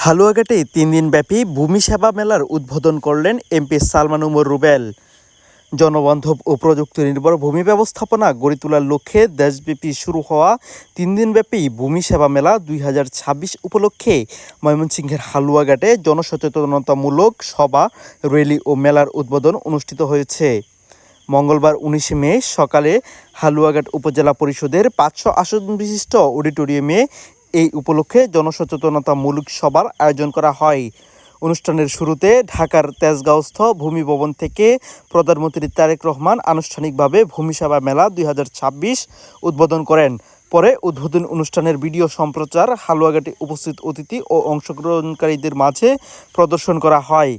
হালুয়াঘাটে ৩ দিনব্যাপী ভূমি সেবা মেলার উদ্বোধন করলেন এমপি সালমান ওমর রুবেল। জনবান্ধব ও প্রযুক্তি নির্ভর ভূমি ব্যবস্থাপনা গড়ে তোলার লক্ষ্যে দেশব্যাপী শুরু হওয়া ৩ দিনব্যাপী ভূমি সেবা মেলা ২০২৬ উপলক্ষে ময়মনসিংহের হালুয়াঘাটে জনসচেতনতামূলক সভা, র্যালি ও মেলার উদ্বোধন অনুষ্ঠিত হয়েছে। মঙ্গলবার ১৯ মে সকালে হালুয়াঘাট উপজেলা পরিষদের ৫০০ আসন বিশিষ্ট অডিটোরিয়ামে এই উপলক্ষে জনসচেতনতামূলক সভার আয়োজন করা হয়। অনুষ্ঠানের শুরুতে ঢাকার তেজগাঁওস্থ ভূমি ভবন থেকে প্রধানমন্ত্রী তারেক রহমান আনুষ্ঠানিকভাবে ভূমি সেবা মেলা ২০২৬ উদ্বোধন করেন। পরে উদ্বোধন অনুষ্ঠানের ভিডিও সম্প্রচার হালুয়াঘাটে উপস্থিত অতিথি ও অংশগ্রহণকারীদের মাঝে প্রদর্শন করা হয়।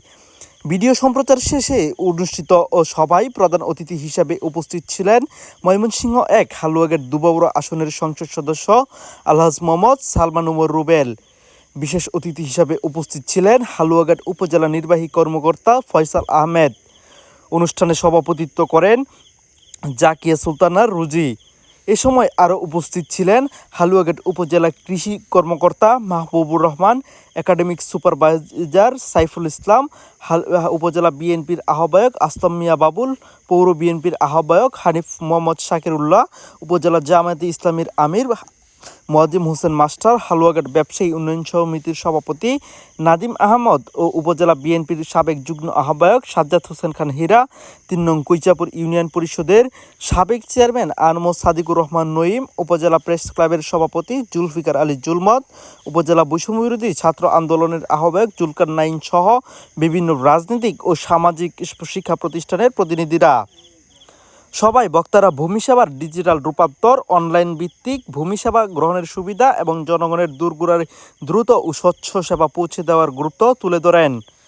ভিডিও সম্প্রচার শেষে অনুষ্ঠিত ও সভায় প্রধান অতিথি হিসাবে উপস্থিত ছিলেন ময়মনসিংহ ১ হালুয়াঘাট দুবাবুরা আসনের সংসদ সদস্য আলহাজ মোহাম্মদ সালমান ওমর রুবেল। বিশেষ অতিথি হিসাবে উপস্থিত ছিলেন হালুয়াঘাট উপজেলা নির্বাহী কর্মকর্তা ফয়সাল আহমেদ। অনুষ্ঠানে সভাপতিত্ব করেন জাকিয়া সুলতানা রুজি। এ সময় আরও উপস্থিত ছিলেন হালুয়াঘাট উপজেলা কৃষি কর্মকর্তা মাহবুবুর রহমান, একাডেমিক সুপারভাইজার সাইফুল ইসলাম, উপজেলা বিএনপির আহ্বায়ক আসলাম মিয়া বাবুল, পৌর বিএনপির আহ্বায়ক হানিফ মোহাম্মদ শাকিরুল্লাহ, উপজেলা জামায়াতে ইসলামীর আমির মোয়াজ্জেম হোসেন মাস্টার, হালুয়াঘাট ব্যবসায়ী উন্নয়ন সমিতির সভাপতি নাদিম আহমদ ও উপজেলা বিএনপির সাবেক যুগ্ম আহ্বায়ক সাজ্জাদ হোসেন খান হীরা, ৩ নং কুইচাপুর ইউনিয়ন পরিষদের সাবেক চেয়ারম্যান আনম সাদিকুর রহমান নঈম, উপজেলা প্রেস ক্লাবের সভাপতি জুলফিকার আলী জুলমত, উপজেলা বৈষম্যবিরোধী ছাত্র আন্দোলনের আহ্বায়ক জুলকার নাইন সহ বিভিন্ন রাজনৈতিক ও সামাজিক শিক্ষা প্রতিষ্ঠানের প্রতিনিধিরা। সবাই বক্তারা ভূমি সেবার ডিজিটাল রূপান্তর, অনলাইন ভিত্তিক ভূমি সেবা গ্রহণের সুবিধা এবং জনগণের দোরগোড়ায় দ্রুত ও স্বচ্ছ সেবা পৌঁছে দেওয়ার গুরুত্ব তুলে ধরেন।